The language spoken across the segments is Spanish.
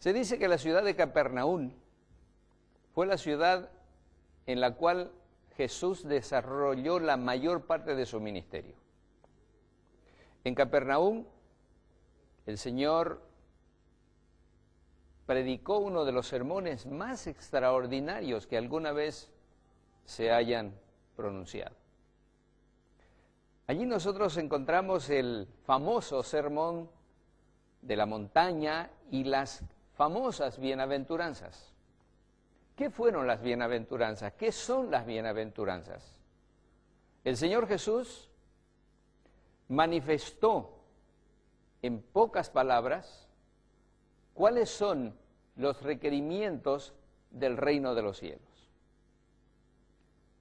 Se dice que la ciudad de Capernaum fue la ciudad en la cual Jesús desarrolló la mayor parte de su ministerio. En Capernaum, el Señor predicó uno de los sermones más extraordinarios que alguna vez se hayan pronunciado. Allí nosotros encontramos el famoso sermón de la montaña y las famosas bienaventuranzas. ¿Qué fueron las bienaventuranzas? ¿Qué son las bienaventuranzas? El Señor Jesús manifestó en pocas palabras cuáles son los requerimientos del reino de los cielos.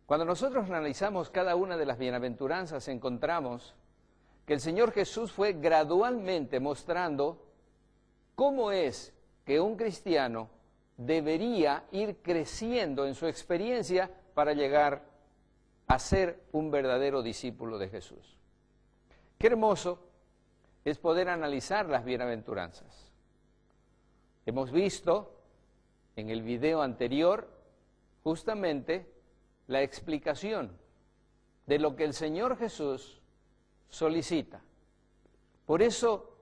Cuando nosotros analizamos cada una de las bienaventuranzas, encontramos que el Señor Jesús fue gradualmente mostrando cómo es que un cristiano debería ir creciendo en su experiencia para llegar a ser un verdadero discípulo de Jesús. Qué hermoso es poder analizar las bienaventuranzas. Hemos visto en el video anterior justamente la explicación de lo que el Señor Jesús solicita. Por eso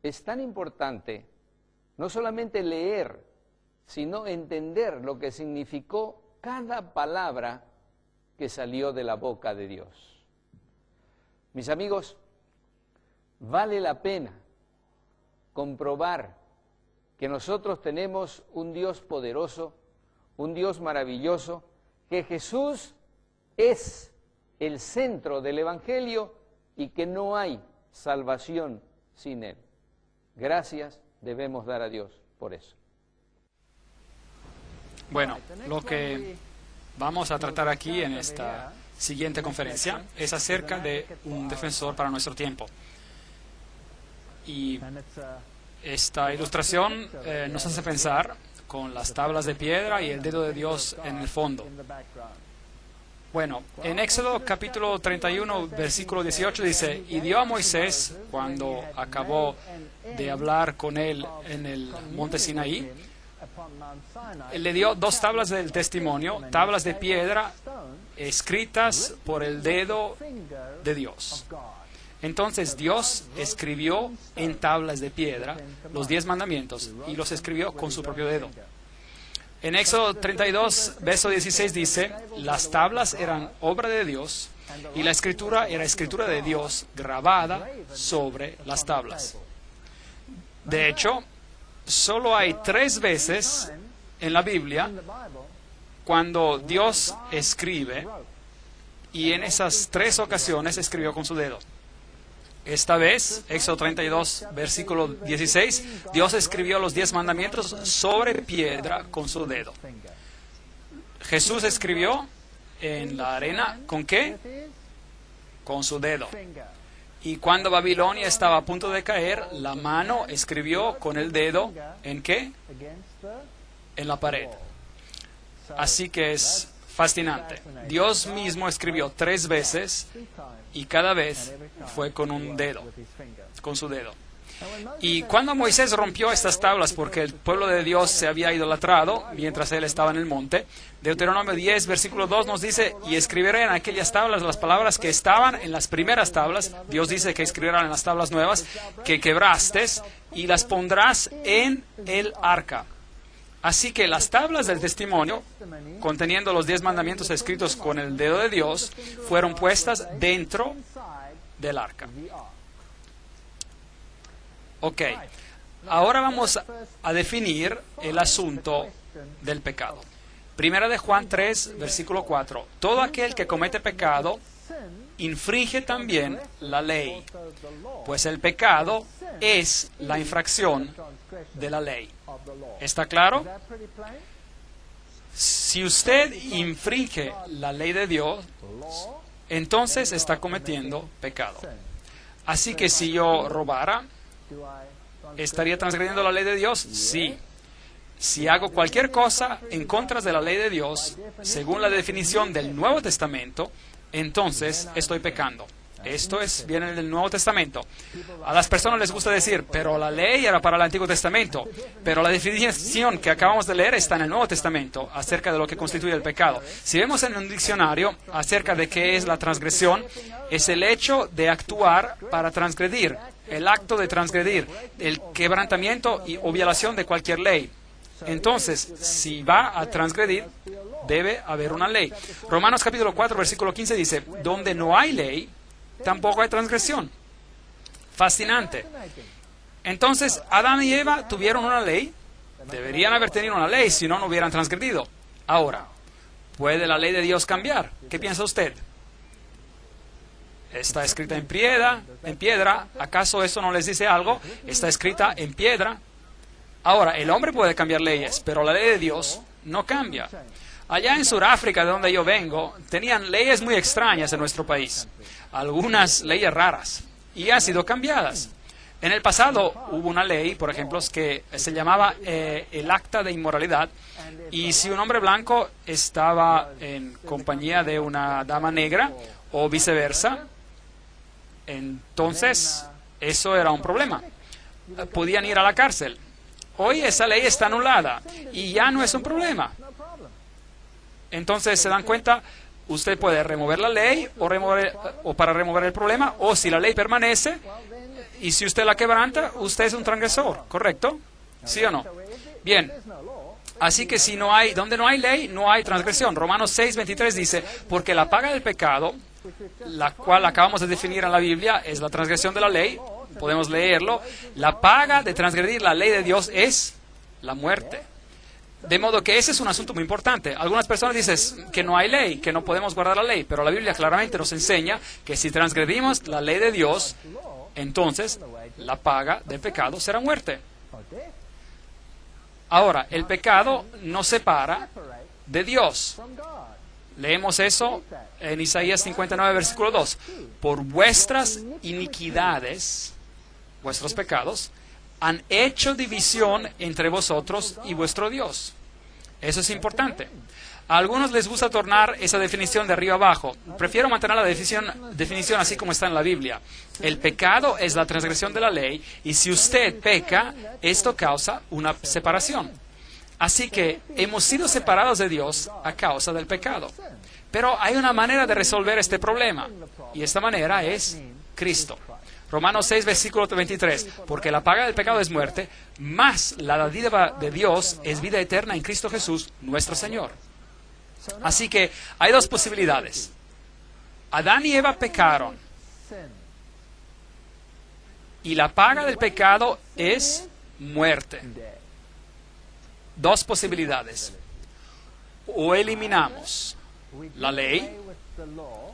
es tan importante no solamente leer, sino entender lo que significó cada palabra que salió de la boca de Dios. Mis amigos, vale la pena comprobar que nosotros tenemos un Dios poderoso, un Dios maravilloso, que Jesús es el centro del Evangelio y que no hay salvación sin Él. Gracias debemos dar a Dios por eso. Bueno, lo que vamos a tratar aquí en esta siguiente conferencia es acerca de un defensor para nuestro tiempo. Y esta ilustración nos hace pensar con las tablas de piedra y el dedo de Dios en el fondo. Bueno, en Éxodo capítulo 31, versículo 18 dice: y dio a Moisés, cuando acabó de hablar con él en el monte Sinaí, le dio 2 tablas del testimonio, tablas de piedra escritas por el dedo de Dios. Entonces Dios escribió en tablas de piedra los 10 mandamientos y los escribió con su propio dedo. En Éxodo 32, verso 16 dice: las tablas eran obra de Dios y la escritura era escritura de Dios grabada sobre las tablas. De hecho, solo hay 3 veces en la Biblia cuando Dios escribe, y en esas 3 ocasiones escribió con su dedo. Esta vez, Éxodo 32, versículo 16, Dios escribió los 10 mandamientos sobre piedra con su dedo. Jesús escribió en la arena, ¿con qué? Con su dedo. Y cuando Babilonia estaba a punto de caer, la mano escribió con el dedo, ¿en qué? En la pared. Así que es fascinante. Dios mismo escribió 3 veces y cada vez fue con un dedo, con su dedo. Y cuando Moisés rompió estas tablas porque el pueblo de Dios se había idolatrado mientras él estaba en el monte, Deuteronomio 10, versículo 2 nos dice, y escribiré en aquellas tablas las palabras que estaban en las primeras tablas. Dios dice que escribirán en las tablas nuevas que quebraste y las pondrás en el arca. Así que las tablas del testimonio, conteniendo los 10 mandamientos escritos con el dedo de Dios, fueron puestas dentro del arca. Ok, ahora vamos a definir el asunto del pecado. Primera de Juan 3, versículo 4. Todo aquel que comete pecado infringe también la ley, pues el pecado es la infracción de la ley. ¿Está claro? Si usted infringe la ley de Dios, entonces está cometiendo pecado. Así que si yo robara, ¿estaría transgrediendo la ley de Dios? Sí. Si hago cualquier cosa en contra de la ley de Dios, según la definición del Nuevo Testamento, entonces estoy pecando. Esto viene del Nuevo Testamento. A las personas les gusta decir, pero la ley era para el Antiguo Testamento. Pero la definición que acabamos de leer está en el Nuevo Testamento acerca de lo que constituye el pecado. Si vemos en un diccionario acerca de qué es la transgresión, es el hecho de actuar para transgredir, el acto de transgredir, el quebrantamiento o violación de cualquier ley. Entonces, si va a transgredir, debe haber una ley. Romanos capítulo 4, versículo 15 dice, donde no hay ley, tampoco hay transgresión. Fascinante. Entonces, Adán y Eva tuvieron una ley. Deberían haber tenido una ley, si no, no hubieran transgredido. Ahora, ¿puede la ley de Dios cambiar? ¿Qué piensa usted? Está escrita en piedra. ¿Acaso eso no les dice algo? Está escrita en piedra. Ahora, el hombre puede cambiar leyes, pero la ley de Dios no cambia. Allá en Sudáfrica, de donde yo vengo, tenían leyes muy extrañas en nuestro país. Algunas leyes raras. Y han sido cambiadas. En el pasado hubo una ley, por ejemplo, que se llamaba el acta de inmoralidad. Y si un hombre blanco estaba en compañía de una dama negra o viceversa, entonces eso era un problema. Podían ir a la cárcel. Hoy esa ley está anulada y ya no es un problema. Entonces se dan cuenta, usted puede remover la ley o para remover el problema, o si la ley permanece y si usted la quebranta, usted es un transgresor, ¿correcto? ¿Sí o no? Bien. Así que donde no hay ley, no hay transgresión. Romanos 6, 23 dice, porque la paga del pecado, la cual acabamos de definir en la Biblia, es la transgresión de la ley. Podemos leerlo. La paga de transgredir la ley de Dios es la muerte. De modo que ese es un asunto muy importante. Algunas personas dicen que no hay ley, que no podemos guardar la ley, pero la Biblia claramente nos enseña que si transgredimos la ley de Dios, entonces la paga del pecado será muerte. Ahora, el pecado nos separa de Dios. Leemos eso en Isaías 59, versículo 2. Por vuestras iniquidades, vuestros pecados, han hecho división entre vosotros y vuestro Dios. Eso es importante. A algunos les gusta tornar esa definición de arriba abajo. Prefiero mantener la definición así como está en la Biblia. El pecado es la transgresión de la ley y si usted peca, esto causa una separación. Así que hemos sido separados de Dios a causa del pecado. Pero hay una manera de resolver este problema y esta manera es Cristo. Romanos 6, versículo 23, porque la paga del pecado es muerte, mas la dádiva de Dios es vida eterna en Cristo Jesús, nuestro Señor. Así que hay dos posibilidades. Adán y Eva pecaron. Y la paga del pecado es muerte. Dos posibilidades. O eliminamos la ley,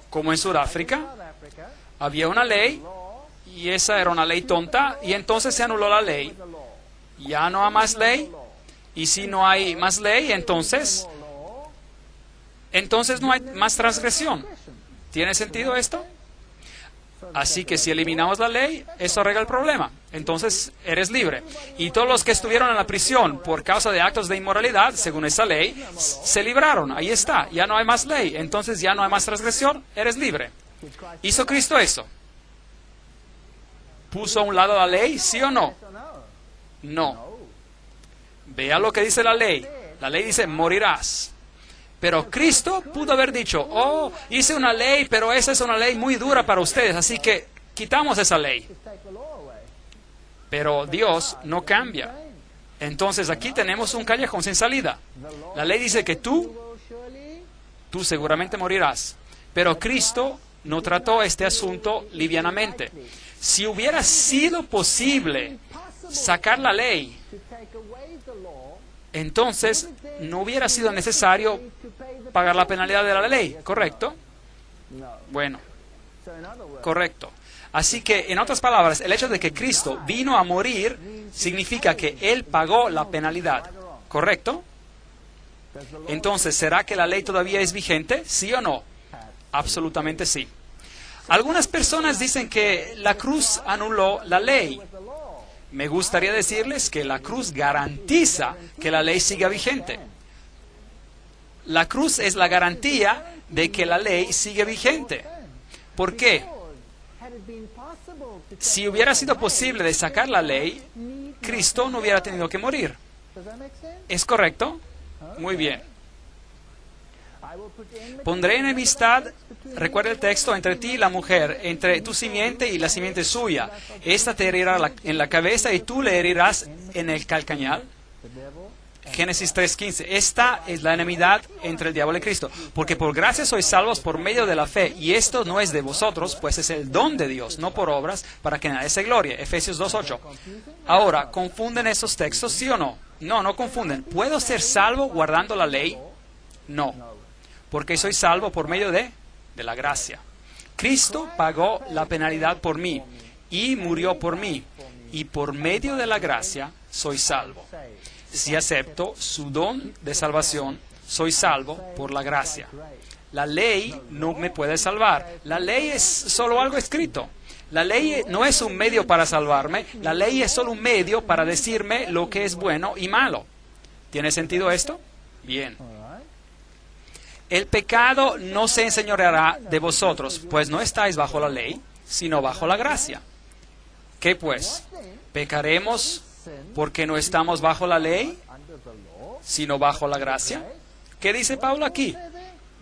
como en Sudáfrica, había una ley y esa era una ley tonta y entonces se anuló la ley. Ya no hay más ley y si no hay más ley, entonces entonces no hay más transgresión. ¿Tiene sentido esto? Así que si eliminamos la ley, eso arregla el problema. Entonces eres libre. Y todos los que estuvieron en la prisión por causa de actos de inmoralidad, según esa ley, se libraron. Ahí está. Ya no hay más ley. Entonces ya no hay más transgresión. Eres libre. ¿Hizo Cristo eso? ¿Puso a un lado la ley? ¿Sí o no? No. Vea lo que dice la ley. La ley dice, morirás. Pero Cristo pudo haber dicho, oh, hice una ley, pero esa es una ley muy dura para ustedes, así que quitamos esa ley. Pero Dios no cambia. Entonces aquí tenemos un callejón sin salida. La ley dice que tú seguramente morirás. Pero Cristo no trató este asunto livianamente. Si hubiera sido posible sacar la ley, entonces no hubiera sido necesario pagar la penalidad de la ley, ¿correcto? Bueno, correcto. Así que, en otras palabras, el hecho de que Cristo vino a morir significa que Él pagó la penalidad, ¿correcto? Entonces, ¿será que la ley todavía es vigente? ¿Sí o no? Absolutamente sí. Algunas personas dicen que la cruz anuló la ley. Me gustaría decirles que la cruz garantiza que la ley siga vigente. La cruz es la garantía de que la ley sigue vigente. ¿Por qué? Si hubiera sido posible de sacar la ley, Cristo no hubiera tenido que morir. ¿Es correcto? Muy bien. Pondré enemistad, recuerda el texto, entre ti y la mujer, entre tu simiente y la simiente suya. Esta te herirá en la cabeza y tú le herirás en el calcañal. Génesis 3:15. Esta es la enemidad entre el diablo y Cristo. Porque por gracia sois salvos por medio de la fe. Y esto no es de vosotros, pues es el don de Dios, no por obras, para que nadie se glorie. Efesios 2:8. Ahora, ¿confunden esos textos, sí o no? No, no confunden. ¿Puedo ser salvo guardando la ley? No. Porque soy salvo por medio de la gracia. Cristo pagó la penalidad por mí y murió por mí. Y por medio de la gracia soy salvo. Si acepto su don de salvación, soy salvo por la gracia. La ley no me puede salvar. La ley es solo algo escrito. La ley no es un medio para salvarme. La ley es solo un medio para decirme lo que es bueno y malo. ¿Tiene sentido esto? Bien. El pecado no se enseñoreará de vosotros, pues no estáis bajo la ley, sino bajo la gracia. ¿Qué pues? ¿Pecaremos porque no estamos bajo la ley, sino bajo la gracia? ¿Qué dice Pablo aquí?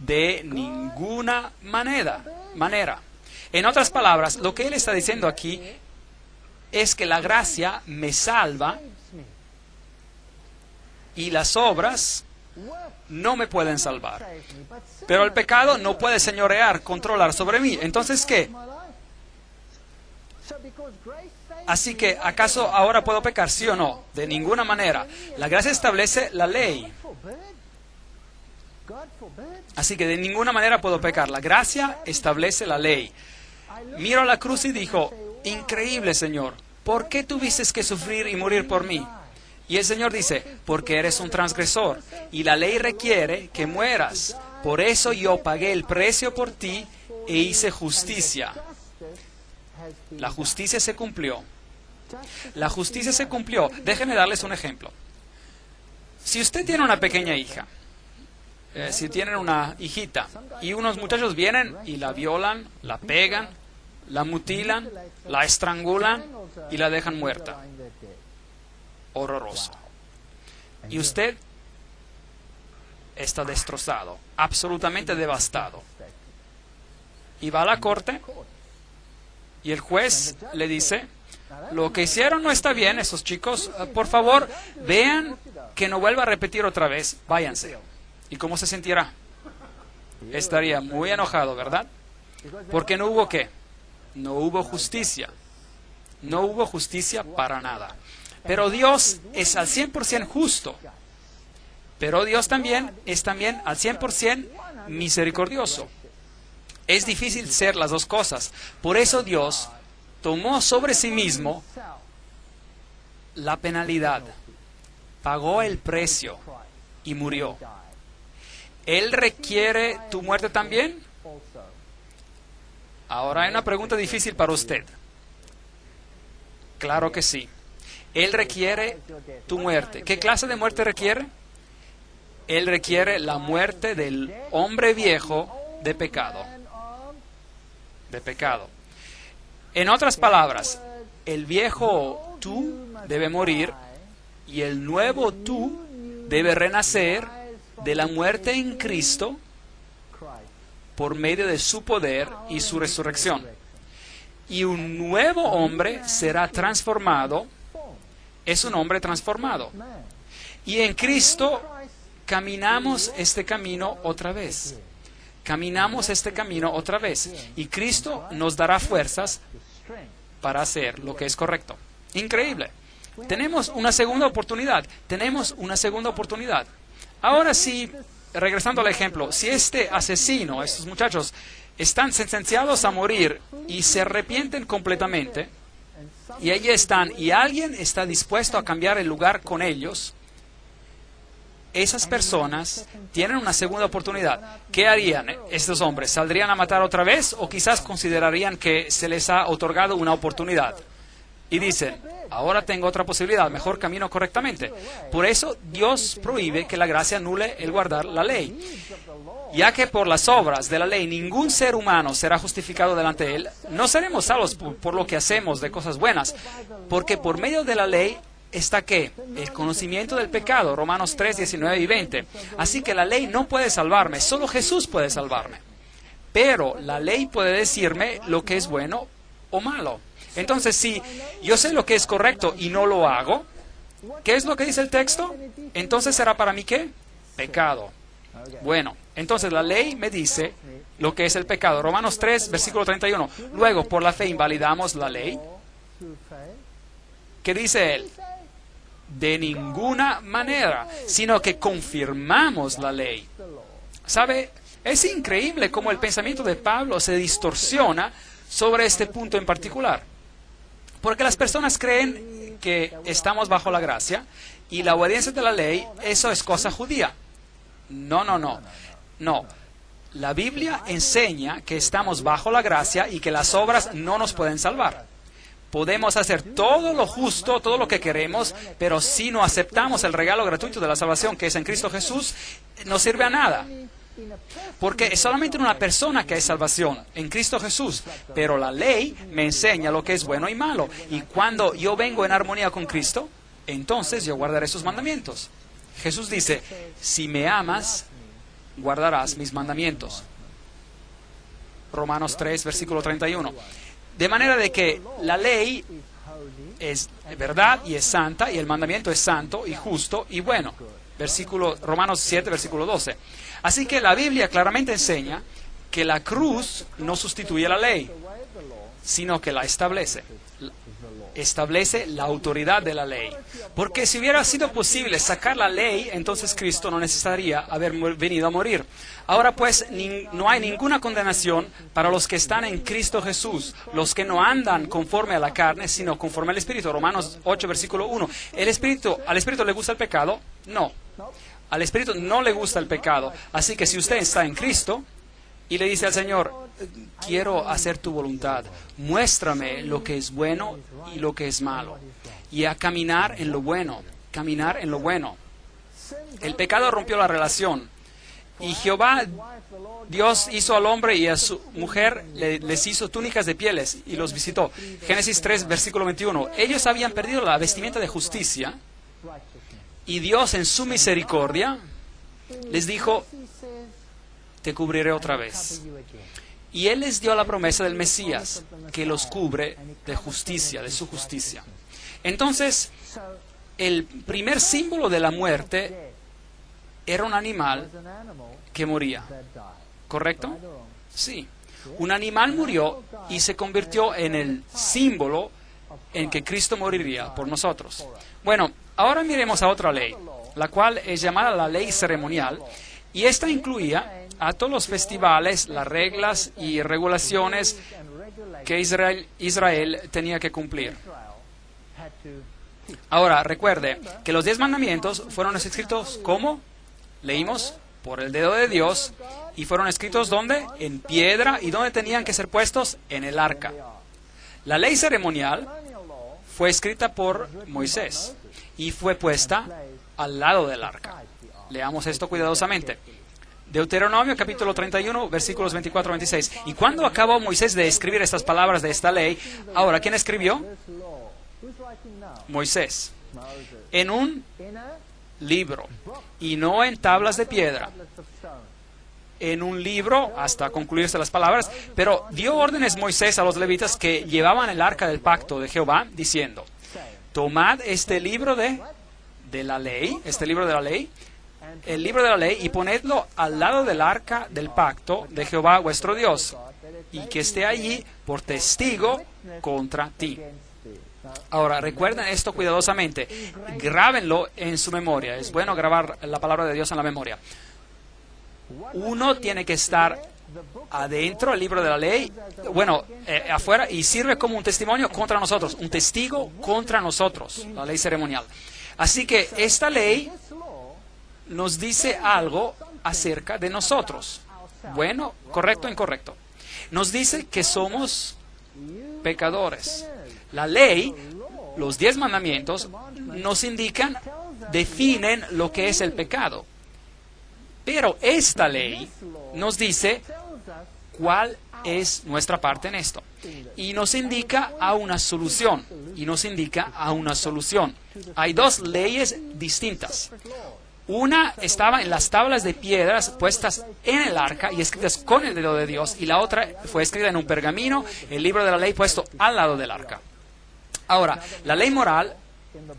De ninguna manera. En otras palabras, lo que él está diciendo aquí es que la gracia me salva y las obras no me pueden salvar. Pero el pecado no puede señorear, controlar sobre mí. Entonces, ¿qué? Así que, ¿acaso ahora puedo pecar? ¿Sí o no? De ninguna manera. La gracia establece la ley. Así que de ninguna manera puedo pecar. La gracia establece la ley. Miro a la cruz y dijo, increíble, Señor, ¿por qué tuviste que sufrir y morir por mí? Y el Señor dice, porque eres un transgresor y la ley requiere que mueras. Por eso yo pagué el precio por ti e hice justicia. La justicia se cumplió. La justicia se cumplió. Déjenme darles un ejemplo. Si usted tiene una pequeña hija, si tienen una hijita, y unos muchachos vienen y la violan, la pegan, la mutilan, la estrangulan y la dejan muerta. Horroroso. Y usted está destrozado, absolutamente devastado. Y va a la corte y el juez le dice, lo que hicieron no está bien, esos chicos, por favor, vean que no vuelva a repetir otra vez, váyanse. ¿Y cómo se sentirá? Estaría muy enojado, ¿verdad? Porque no hubo ¿qué? No hubo justicia. No hubo justicia para nada. Pero Dios es al 100% justo. Pero Dios también es al 100% misericordioso. Es difícil ser las dos cosas. Por eso Dios tomó sobre sí mismo la penalidad, pagó el precio y murió. ¿Él requiere tu muerte también? Ahora hay una pregunta difícil para usted. Claro que sí. Él requiere tu muerte. ¿Qué clase de muerte requiere? Él requiere la muerte del hombre viejo de pecado. De pecado. En otras palabras, el viejo tú debe morir y el nuevo tú debe renacer de la muerte en Cristo por medio de su poder y su resurrección. Y un nuevo hombre será transformado, es un hombre transformado. Y en Cristo caminamos este camino otra vez. Caminamos este camino otra vez. Y Cristo nos dará fuerzas para hacer lo que es correcto. Increíble. Tenemos una segunda oportunidad. Tenemos una segunda oportunidad. Ahora sí, regresando al ejemplo, si este asesino, estos muchachos, están sentenciados a morir y se arrepienten completamente, y allí están, y alguien está dispuesto a cambiar el lugar con ellos, esas personas tienen una segunda oportunidad. ¿Qué harían estos hombres? ¿Saldrían a matar otra vez o quizás considerarían que se les ha otorgado una oportunidad? Y dicen, ahora tengo otra posibilidad, mejor camino correctamente. Por eso Dios prohíbe que la gracia anule el guardar la ley. Ya que por las obras de la ley ningún ser humano será justificado delante de él, no seremos salvos por lo que hacemos de cosas buenas, porque por medio de la ley está ¿qué? El conocimiento del pecado, Romanos 3, 19 y 20. Así que la ley no puede salvarme, solo Jesús puede salvarme. Pero la ley puede decirme lo que es bueno o malo. Entonces, si yo sé lo que es correcto y no lo hago, ¿qué es lo que dice el texto? Entonces, ¿será para mí qué? Pecado. Bueno, entonces la ley me dice lo que es el pecado. Romanos 3, versículo 31. Luego, por la fe invalidamos la ley. ¿Qué dice él? De ninguna manera, sino que confirmamos la ley. ¿Sabe? Es increíble cómo el pensamiento de Pablo se distorsiona sobre este punto en particular. Porque las personas creen que estamos bajo la gracia y la obediencia de la ley, eso es cosa judía. No. No. La Biblia enseña que estamos bajo la gracia y que las obras no nos pueden salvar. Podemos hacer todo lo justo, todo lo que queremos, pero si no aceptamos el regalo gratuito de la salvación que es en Cristo Jesús, no sirve a nada. Porque es solamente en una persona que hay salvación, en Cristo Jesús. Pero la ley me enseña lo que es bueno y malo. Y cuando yo vengo en armonía con Cristo, entonces yo guardaré sus mandamientos. Jesús dice, si me amas, guardarás mis mandamientos. Romanos 3, versículo 31. De manera de que la ley es verdad y es santa, y el mandamiento es santo y justo y bueno. Romanos 7, versículo 12. Así que la Biblia claramente enseña que la cruz no sustituye la ley, sino que la establece. Establece la autoridad de la ley. Porque si hubiera sido posible sacar la ley, entonces Cristo no necesitaría haber venido a morir. Ahora pues, no hay ninguna condenación para los que están en Cristo Jesús, los que no andan conforme a la carne, sino conforme al Espíritu. Romanos 8, versículo 1. ¿Al Espíritu le gusta el pecado? No. Al Espíritu no le gusta el pecado. Así que si usted está en Cristo y le dice al Señor, quiero hacer tu voluntad, muéstrame lo que es bueno y lo que es malo, y a caminar en lo bueno, caminar en lo bueno. El pecado rompió la relación, y Jehová, Dios hizo al hombre y a su mujer, les hizo túnicas de pieles y los visitó. Génesis 3, versículo 21. Ellos habían perdido la vestimenta de justicia, y Dios en su misericordia les dijo, te cubriré otra vez. Y Él les dio la promesa del Mesías, que los cubre de justicia, de su justicia. Entonces, el primer símbolo de la muerte era un animal que moría. ¿Correcto? Sí. Un animal murió y se convirtió en el símbolo en que Cristo moriría por nosotros. Bueno, ahora miremos a otra ley, la cual es llamada la ley ceremonial, y esta incluía a todos los festivales, las reglas y regulaciones que Israel tenía que cumplir. Ahora, recuerde que los 10 mandamientos fueron escritos, ¿cómo? Leímos, por el dedo de Dios y fueron escritos ¿dónde? En piedra. ¿Y dónde tenían que ser puestos? En el arca. La ley ceremonial fue escrita por Moisés y fue puesta al lado del arca. Leamos esto cuidadosamente. Deuteronomio capítulo 31, versículos 24 a 26. Y cuando acabó Moisés de escribir estas palabras de esta ley, ahora, ¿quién escribió? Moisés. En un libro, y no en tablas de piedra. En un libro, hasta concluirse las palabras, pero dio órdenes Moisés a los levitas que llevaban el arca del pacto de Jehová, diciendo, tomad este libro de la ley, el libro de la ley, y ponedlo al lado del arca del pacto de Jehová vuestro Dios, y que esté allí por testigo contra ti. Ahora, recuerden esto cuidadosamente, grábenlo en su memoria. Es bueno grabar la palabra de Dios en la memoria. Uno tiene que estar adentro del libro de la ley, afuera, y sirve como un testimonio contra nosotros, un testigo contra nosotros, la ley ceremonial. Así que esta ley nos dice algo acerca de nosotros. Bueno, correcto o incorrecto. Nos dice que somos pecadores. La ley, los 10 mandamientos, nos indican, definen lo que es el pecado. Pero esta ley nos dice cuál es nuestra parte en esto. Y nos indica a una solución. Hay 2 leyes distintas. Una estaba en las tablas de piedras puestas en el arca y escritas con el dedo de Dios, y la otra fue escrita en un pergamino, el libro de la ley puesto al lado del arca. Ahora, la ley moral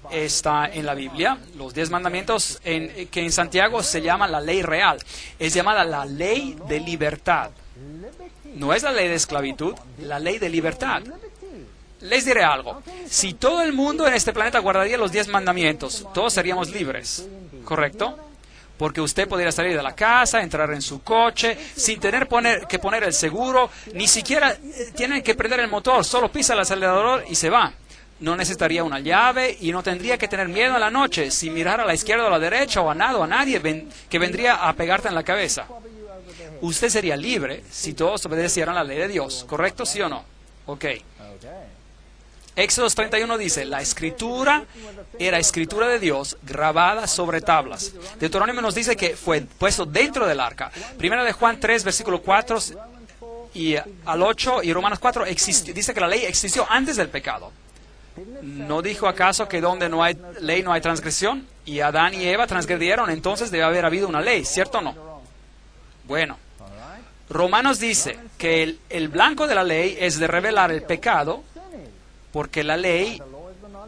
está en la Biblia, los 10 mandamientos que en Santiago se llama la ley real, es llamada la ley de libertad. No es la ley de esclavitud, la ley de libertad. Les diré algo, si todo el mundo en este planeta guardaría los 10 mandamientos, todos seríamos libres, ¿correcto? Porque usted podría salir de la casa, entrar en su coche, sin tener que poner el seguro, ni siquiera tiene que prender el motor, solo pisa el acelerador y se va. No necesitaría una llave y no tendría que tener miedo en la noche si mirar a la izquierda o a la derecha o a nada o a nadie que vendría a pegarte en la cabeza. Usted sería libre si todos obedecieran la ley de Dios, ¿correcto? ¿Sí o no? Ok. Éxodo 31 dice, la escritura era escritura de Dios grabada sobre tablas. Deuteronomio nos dice que fue puesto dentro del arca. Primera de Juan 3, versículo 4 y al 8 y Romanos 4 dice que la ley existió antes del pecado. ¿No dijo acaso que donde no hay ley no hay transgresión? Y Adán y Eva transgredieron, entonces debe haber habido una ley, ¿cierto o no? Bueno, Romanos dice que el blanco de la ley es de revelar el pecado, porque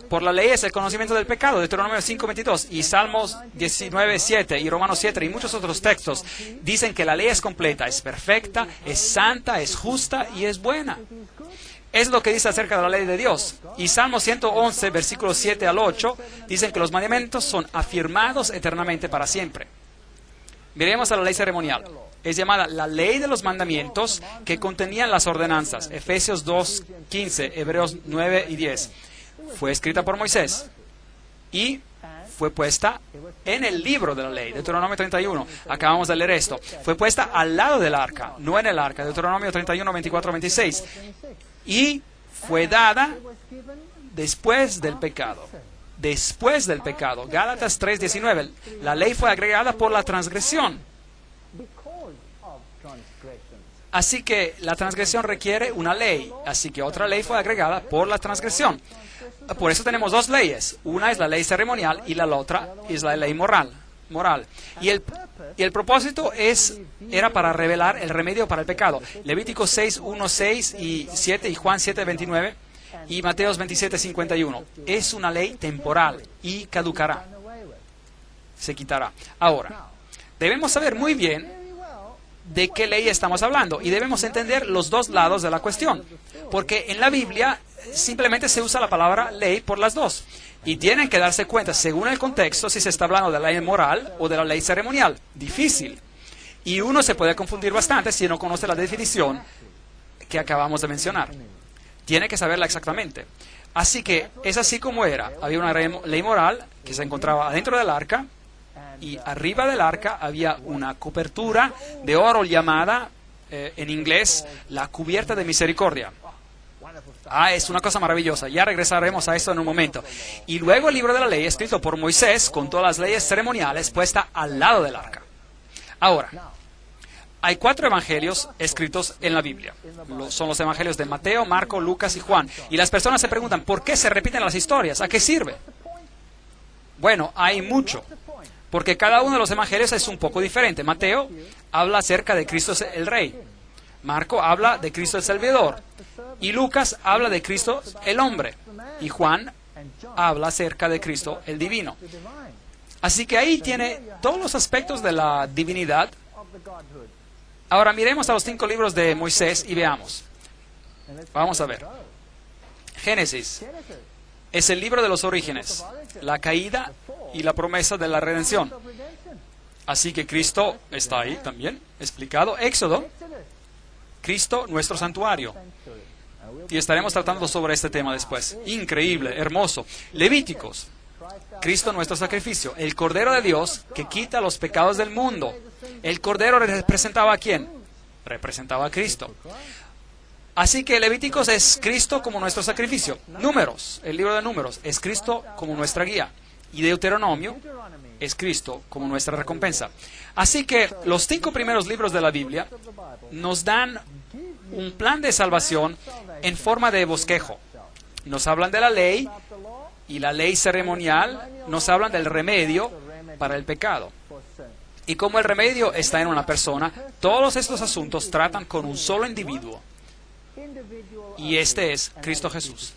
por la ley es el conocimiento del pecado, Deuteronomio 5:22 y Salmos 19:7 y Romanos 7 y muchos otros textos dicen que la ley es completa, es perfecta, es santa, es justa y es buena. Es lo que dice acerca de la ley de Dios. Y Salmo 111, versículos 7 al 8, dicen que los mandamientos son afirmados eternamente para siempre. Miremos a la ley ceremonial. Es llamada la ley de los mandamientos que contenían las ordenanzas. Efesios 2:15, Hebreos 9 y 10. Fue escrita por Moisés y fue puesta en el libro de la ley, Deuteronomio 31. Acabamos de leer esto. Fue puesta al lado del arca, no en el arca, Deuteronomio 31, 24, 26. Y fue dada después del pecado. Después del pecado. Gálatas 3:19. La ley fue agregada por la transgresión. Así que la transgresión requiere una ley. Así que otra ley fue agregada por la transgresión. Por eso tenemos 2 leyes. Una es la ley ceremonial y la otra es la ley moral. Y el propósito era para revelar el remedio para el pecado. Levítico 6:1, 6 y 7 y Juan 7:29 y Mateos 27:51. Es una ley temporal y caducará. Se quitará. Ahora, debemos saber muy bien de qué ley estamos hablando y debemos entender los 2 lados de la cuestión. Porque en la Biblia simplemente se usa la palabra ley por las 2. Y tienen que darse cuenta, según el contexto, si se está hablando de la ley moral o de la ley ceremonial. Difícil. Y uno se puede confundir bastante si no conoce la definición que acabamos de mencionar. Tiene que saberla exactamente. Así que es así como era. Había una ley moral que se encontraba adentro del arca Y arriba del arca había una cobertura de oro llamada, en inglés, la cubierta de misericordia. Es una cosa maravillosa. Ya regresaremos a eso en un momento. Y luego el libro de la ley, escrito por Moisés, con todas las leyes ceremoniales, puesta al lado del arca. Ahora, hay 4 evangelios escritos en la Biblia. Son los evangelios de Mateo, Marco, Lucas y Juan. Y las personas se preguntan, ¿por qué se repiten las historias? ¿A qué sirve? Bueno, hay mucho. Porque cada uno de los evangelios es un poco diferente. Mateo habla acerca de Cristo el Rey. Marco habla de Cristo el Salvador. Y Lucas habla de Cristo el hombre. Y Juan habla acerca de Cristo el divino. Así que ahí tiene todos los aspectos de la divinidad. Ahora miremos a los 5 libros de Moisés y veamos. Vamos a ver. Génesis es el libro de los orígenes, la caída y la promesa de la redención. Así que Cristo está ahí también, explicado. Éxodo, Cristo nuestro santuario. Y estaremos tratando sobre este tema después. Increíble, hermoso. Levíticos, Cristo nuestro sacrificio, el Cordero de Dios que quita los pecados del mundo. ¿El Cordero representaba a quién? Representaba a Cristo. Así que Levíticos es Cristo como nuestro sacrificio. Números, el libro de Números, es Cristo como nuestra guía. Y Deuteronomio es Cristo como nuestra recompensa. Así que los 5 primeros libros de la Biblia nos dan un plan de salvación en forma de bosquejo. Nos hablan de la ley y la ley ceremonial, nos hablan del remedio para el pecado. Y como el remedio está en una persona, todos estos asuntos tratan con un solo individuo. Y este es Cristo Jesús.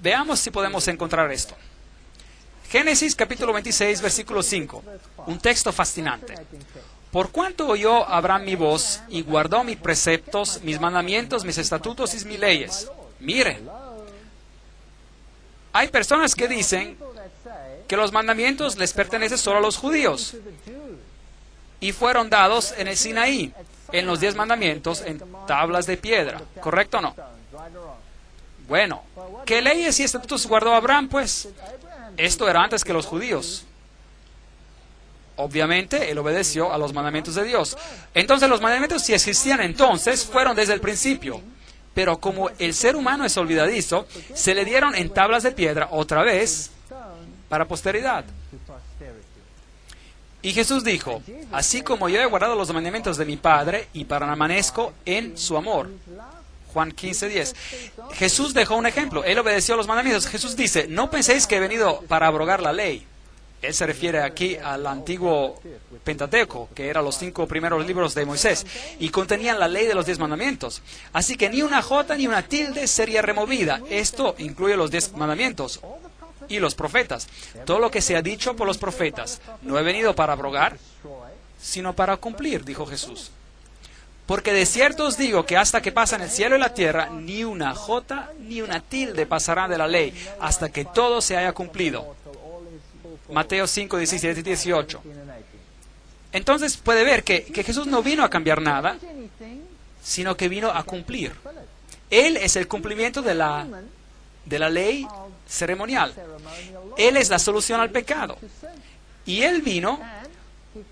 Veamos si podemos encontrar esto. Génesis capítulo 26, versículo 5. Un texto fascinante. Por cuanto oyó Abraham mi voz y guardó mis preceptos, mis mandamientos, mis estatutos y mis leyes. Miren, hay personas que dicen que los mandamientos les pertenecen solo a los judíos y fueron dados en el Sinaí, en los 10 mandamientos, en tablas de piedra. ¿Correcto o no? Bueno, ¿qué leyes y estatutos guardó Abraham, pues? Esto era antes que los judíos. Obviamente, él obedeció a los mandamientos de Dios. Entonces, los mandamientos, si existían entonces, fueron desde el principio. Pero como el ser humano es olvidadizo, se le dieron en tablas de piedra otra vez para posteridad. Y Jesús dijo, así como yo he guardado los mandamientos de mi Padre y permanezco en su amor. Juan 15:10. Jesús dejó un ejemplo. Él obedeció a los mandamientos. Jesús dice, no penséis que he venido para abrogar la ley. Él se refiere aquí al antiguo Pentateuco, que eran los 5 primeros libros de Moisés, y contenían la ley de los 10 mandamientos. Así que ni una jota ni una tilde sería removida. Esto incluye los 10 mandamientos y los profetas. Todo lo que se ha dicho por los profetas, no he venido para abrogar, sino para cumplir, dijo Jesús. Porque de cierto os digo que hasta que pasan el cielo y la tierra, ni una jota ni una tilde pasará de la ley, hasta que todo se haya cumplido. Mateo 5, 17 y 18. Entonces puede ver que Jesús no vino a cambiar nada, sino que vino a cumplir. Él es el cumplimiento de la ley ceremonial. Él es la solución al pecado. Y Él vino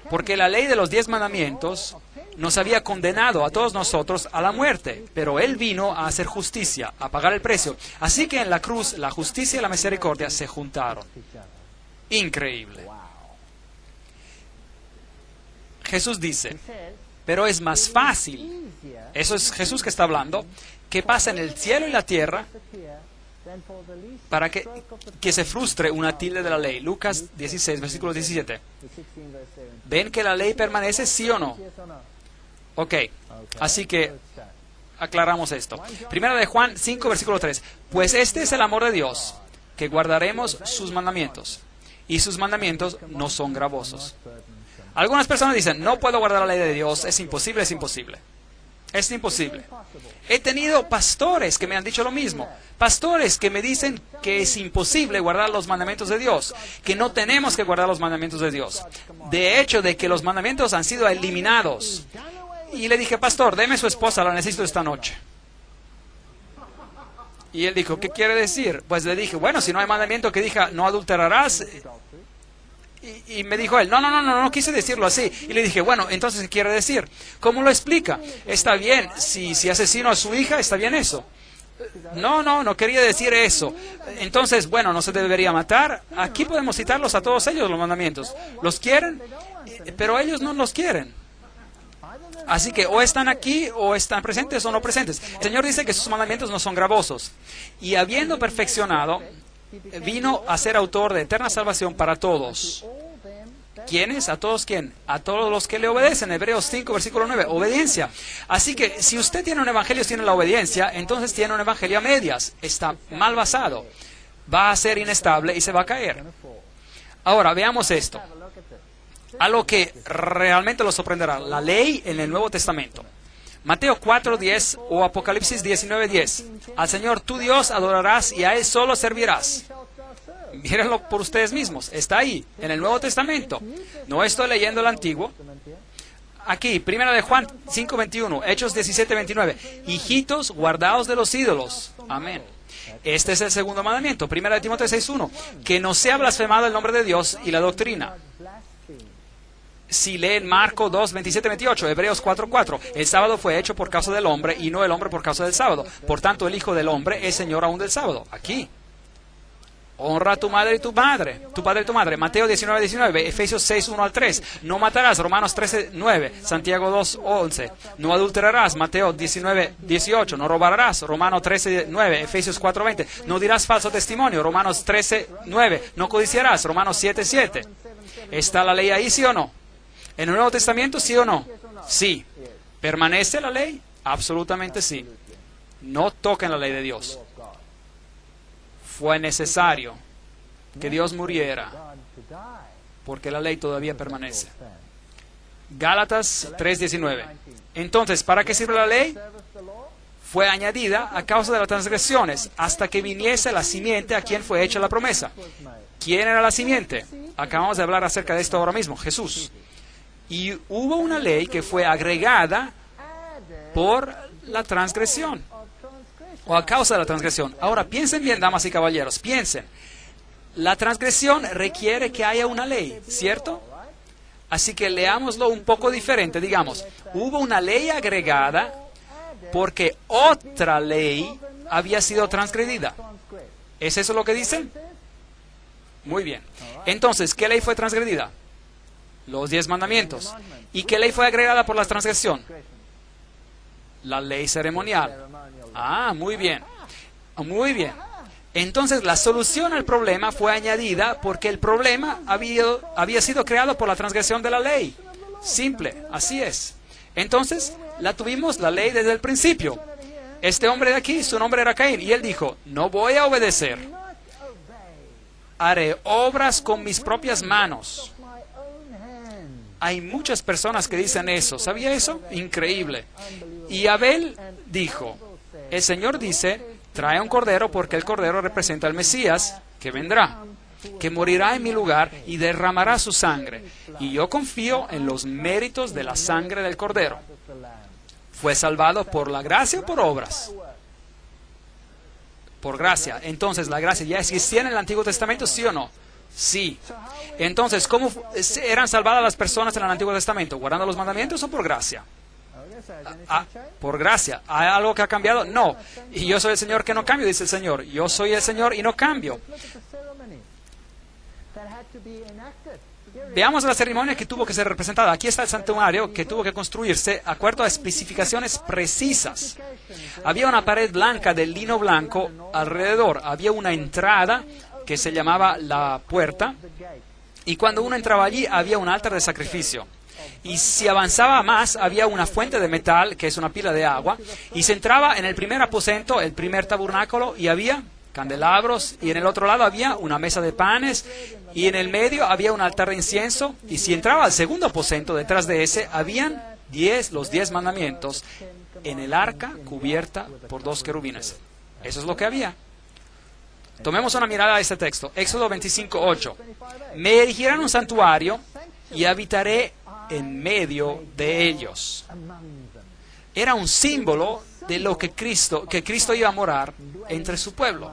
porque la ley de los 10 mandamientos nos había condenado a todos nosotros a la muerte, pero Él vino a hacer justicia, a pagar el precio. Así que en la cruz la justicia y la misericordia se juntaron. Increíble. Jesús dice, pero es más fácil, eso es Jesús que está hablando, que pasa en el cielo y la tierra para que se frustre una tilde de la ley. Lucas 16, versículo 17. ¿Ven que la ley permanece, sí o no? Ok, así que aclaramos esto. Primera de Juan 5, versículo 3. Pues este es el amor de Dios, que guardaremos sus mandamientos. Y sus mandamientos no son gravosos. Algunas personas dicen, no puedo guardar la ley de Dios, es imposible, es imposible. Es imposible. He tenido pastores que me han dicho lo mismo. Pastores que me dicen que es imposible guardar los mandamientos de Dios, que no tenemos que guardar los mandamientos de Dios. De hecho, de que los mandamientos han sido eliminados. Y le dije, pastor, deme su esposa, la necesito esta noche. Y él dijo, ¿qué quiere decir? Pues le dije, bueno, si no hay mandamiento que diga no adulterarás, Y me dijo él, no quise decirlo así. Y le dije, bueno, entonces, ¿qué quiere decir? ¿Cómo lo explica? Está bien, si asesino a su hija, está bien eso. No quería decir eso. Entonces, bueno, no se debería matar. Aquí podemos citarlos a todos ellos, los mandamientos. ¿Los quieren? Pero ellos no los quieren. Así que o están aquí, o están presentes o no presentes. El Señor dice que sus mandamientos no son gravosos. Y habiendo perfeccionado, vino a ser autor de eterna salvación para todos. ¿Quiénes? ¿A todos quién? A todos los que le obedecen. Hebreos 5, versículo 9. Obediencia. Así que si usted tiene un evangelio sin la obediencia, entonces tiene un evangelio a medias. Está mal basado. Va a ser inestable y se va a caer. Ahora, veamos esto. A lo que realmente lo sorprenderá. La ley en el Nuevo Testamento. Mateo 4:10 o Apocalipsis 19:10. Al Señor tu Dios adorarás y a Él solo servirás. Mírenlo por ustedes mismos. Está ahí, en el Nuevo Testamento. No estoy leyendo el Antiguo. Aquí, 1 de Juan 5:21, Hechos 17:29. Hijitos, guardaos de los ídolos. Amén. Este es el segundo mandamiento. 1 de Timoteo 6:1. Que no sea blasfemado el nombre de Dios y la doctrina. Si leen Marco 2, 27, 28, Hebreos 4:4, el sábado fue hecho por causa del hombre y no el hombre por causa del sábado. Por tanto, el Hijo del Hombre es Señor aún del sábado. Aquí. Honra a tu madre y tu padre, tu padre y tu madre. Mateo 19, 19, Efesios 6, 1 al 3. No matarás, Romanos 13, 9, Santiago 2, 11. No adulterarás, Mateo 19, 18. No robarás, Romanos 13, 9, Efesios 4, 20. No dirás falso testimonio, Romanos 13, 9. No codiciarás, Romanos 7, 7. ¿Está la ley ahí, sí o no? ¿En el Nuevo Testamento, sí o no? Sí. ¿Permanece la ley? Absolutamente sí. No toquen la ley de Dios. Fue necesario que Dios muriera porque la ley todavía permanece. Gálatas 3:19. Entonces, ¿para qué sirve la ley? Fue añadida a causa de las transgresiones hasta que viniese la simiente a quien fue hecha la promesa. ¿Quién era la simiente? Acabamos de hablar acerca de esto ahora mismo, Jesús. Y hubo una ley que fue agregada por la transgresión, o a causa de la transgresión. Ahora, piensen bien, damas y caballeros, piensen. La transgresión requiere que haya una ley, ¿cierto? Así que leámoslo un poco diferente. Digamos, hubo una ley agregada porque otra ley había sido transgredida. ¿Es eso lo que dicen? Muy bien. Entonces, ¿qué ley fue transgredida? Los 10 mandamientos. ¿Y qué ley fue agregada por la transgresión? La ley ceremonial. Ah, muy bien. Muy bien. Entonces, la solución al problema fue añadida porque el problema había sido creado por la transgresión de la ley. Simple, así es. Entonces, la tuvimos la ley desde el principio. Este hombre de aquí, su nombre era Caín, y él dijo, no voy a obedecer. Haré obras con mis propias manos. Hay muchas personas que dicen eso. ¿Sabía eso? Increíble. Y Abel dijo, el Señor dice, trae un cordero porque el cordero representa al Mesías que vendrá, que morirá en mi lugar y derramará su sangre. Y yo confío en los méritos de la sangre del cordero. ¿Fue salvado por la gracia o por obras? Por gracia. Entonces, ¿la gracia ya existía en el Antiguo Testamento, sí o no? Sí. Entonces, ¿cómo eran salvadas las personas en el Antiguo Testamento? ¿Guardando los mandamientos o por gracia? Por gracia. ¿Hay algo que ha cambiado? No. Y yo soy el Señor que no cambio, dice el Señor. Yo soy el Señor y no cambio. Veamos la ceremonia que tuvo que ser representada. Aquí está el santuario que tuvo que construirse de acuerdo a especificaciones precisas. Había una pared blanca de lino blanco alrededor. Había una entrada que se llamaba la puerta. Y cuando uno entraba allí, había un altar de sacrificio. Y si avanzaba más, había una fuente de metal, que es una pila de agua. Y se entraba en el primer aposento, el primer tabernáculo, y había candelabros. Y en el otro lado había una mesa de panes. Y en el medio había un altar de incienso. Y si entraba al segundo aposento, detrás de ese, habían los 10 mandamientos en el arca cubierta por 2 querubines. Eso es lo que había. Tomemos una mirada a este texto. Éxodo 25:8. Me erigirán un santuario y habitaré en medio de ellos. Era un símbolo de lo que Cristo iba a morar entre su pueblo.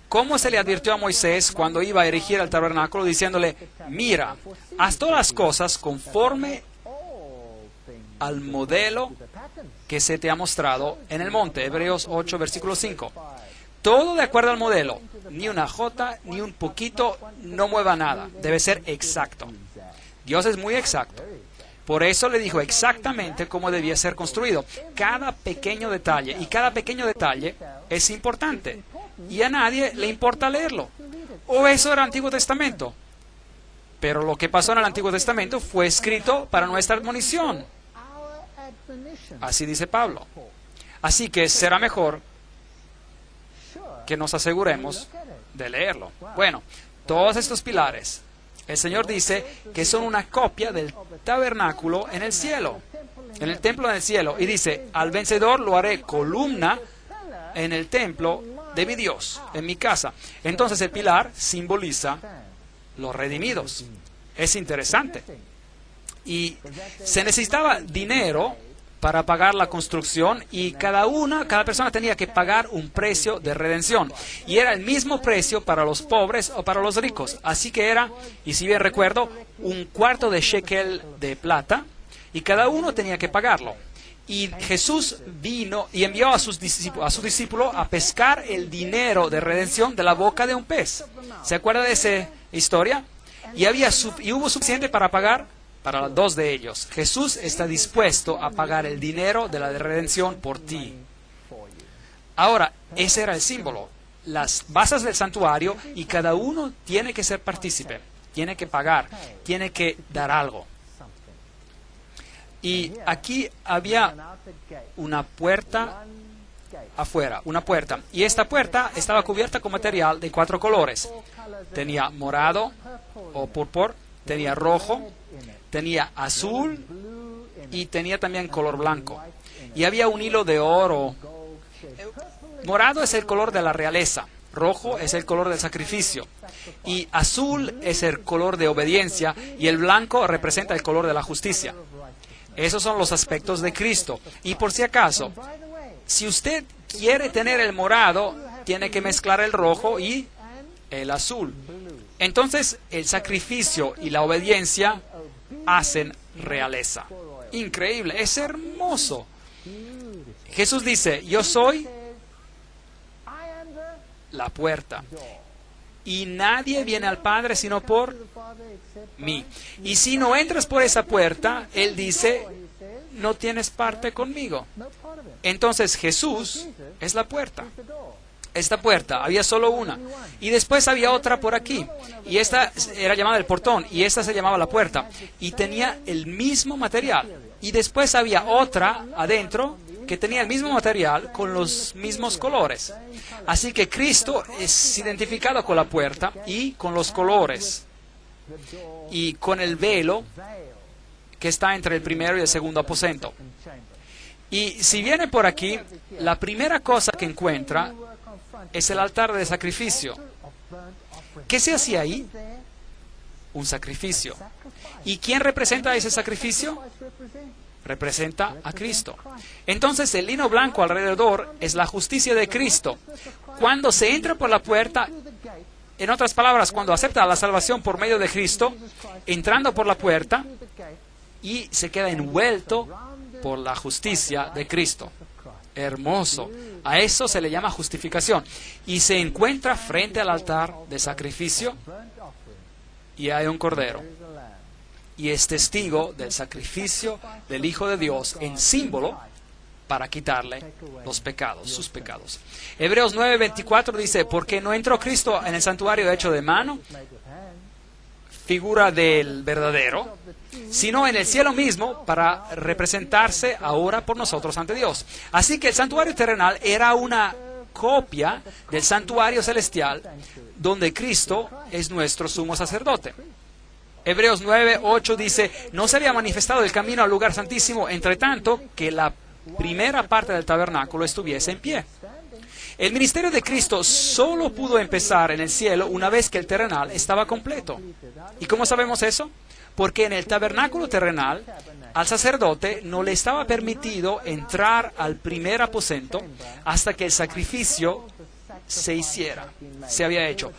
¿Cómo se le advirtió a Moisés cuando iba a erigir el tabernáculo, diciéndole, mira, haz todas las cosas conforme al modelo que se te ha mostrado en el monte? Hebreos 8, versículo 5. Todo de acuerdo al modelo, ni una jota, ni un poquito, no mueva nada. Debe ser exacto. Dios es muy exacto. Por eso le dijo exactamente cómo debía ser construido. Cada pequeño detalle, y cada pequeño detalle es importante. Y a nadie le importa leerlo. O eso era el Antiguo Testamento. Pero lo que pasó en el Antiguo Testamento fue escrito para nuestra admonición. Así dice Pablo. Así que será mejor que nos aseguremos de leerlo. Bueno, todos estos pilares, el Señor dice que son una copia del tabernáculo en el cielo, en el templo en el cielo. Y dice, al vencedor lo haré columna en el templo de mi Dios, en mi casa. Entonces el pilar simboliza los redimidos. Es interesante. Y se necesitaba dinero para pagar la construcción, y cada persona tenía que pagar un precio de redención. Y era el mismo precio para los pobres o para los ricos. Así que era, y si bien recuerdo, un cuarto de shekel de plata, y cada uno tenía que pagarlo. Y Jesús vino y envió a sus discípulos a pescar el dinero de redención de la boca de un pez. ¿Se acuerda de esa historia? Y hubo suficiente para pagar para 2 de ellos. Jesús está dispuesto a pagar el dinero de la redención por ti. Ahora, ese era el símbolo. Las basas del santuario, y cada uno tiene que ser partícipe, tiene que pagar, tiene que dar algo. Y aquí había una puerta afuera, una puerta. Y esta puerta estaba cubierta con material de 4 colores. Tenía morado o púrpura, tenía rojo, tenía azul y tenía también color blanco. Y había un hilo de oro. Morado es el color de la realeza, rojo es el color del sacrificio, y azul es el color de obediencia, y el blanco representa el color de la justicia. Esos son los aspectos de Cristo. Y por si acaso, si usted quiere tener el morado, tiene que mezclar el rojo y el azul. Entonces, el sacrificio y la obediencia hacen realeza. Increíble, es hermoso. Jesús dice, yo soy la puerta, y nadie viene al Padre sino por mí. Y si no entras por esa puerta, Él dice, no tienes parte conmigo. Entonces Jesús es la puerta. Esta puerta, había solo una. Y después había otra por aquí. Y esta era llamada el portón. Y esta se llamaba la puerta. Y tenía el mismo material. Y después había otra adentro que tenía el mismo material con los mismos colores. Así que Cristo es identificado con la puerta y con los colores. Y con el velo que está entre el primero y el segundo aposento. Y si viene por aquí, la primera cosa que encuentra es el altar de sacrificio. ¿Qué se hacía ahí? Un sacrificio. ¿Y quién representa ese sacrificio? Representa a Cristo. Entonces el lino blanco alrededor es la justicia de Cristo. Cuando se entra por la puerta, en otras palabras, cuando acepta la salvación por medio de Cristo, entrando por la puerta, y se queda envuelto por la justicia de Cristo. Hermoso. A eso se le llama justificación. Y se encuentra frente al altar de sacrificio, y hay un cordero. Y es testigo del sacrificio del Hijo de Dios en símbolo para quitarle los pecados, sus pecados. Hebreos 9:24 dice, porque no entró Cristo en el santuario hecho de mano, figura del verdadero, sino en el cielo mismo para representarse ahora por nosotros ante Dios. Así que el santuario terrenal era una copia del santuario celestial donde Cristo es nuestro sumo sacerdote. Hebreos 9:8 dice, no se había manifestado el camino al lugar santísimo, entre tanto que la primera parte del tabernáculo estuviese en pie. El ministerio de Cristo solo pudo empezar en el cielo una vez que el terrenal estaba completo. ¿Y cómo sabemos eso? Porque en el tabernáculo terrenal, al sacerdote no le estaba permitido entrar al primer aposento hasta que el sacrificio se había hecho.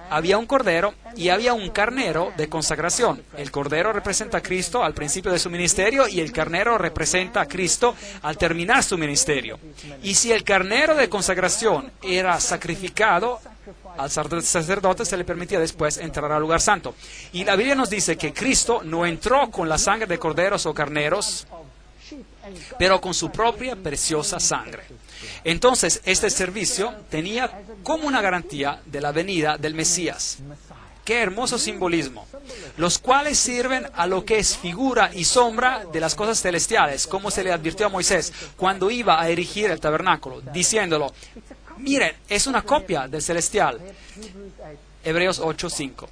Había un cordero y había un carnero de consagración. El cordero representa a Cristo al principio de su ministerio y el carnero representa a Cristo al terminar su ministerio. Y si el carnero de consagración era sacrificado, al sacerdote se le permitía después entrar al lugar santo. Y la Biblia nos dice que Cristo no entró con la sangre de corderos o carneros, pero con su propia preciosa sangre. Entonces, este servicio tenía como una garantía de la venida del Mesías. ¡Qué hermoso simbolismo! Los cuales sirven a lo que es figura y sombra de las cosas celestiales, como se le advirtió a Moisés cuando iba a erigir el tabernáculo, diciéndolo: miren, es una copia del celestial. Hebreos 8:5.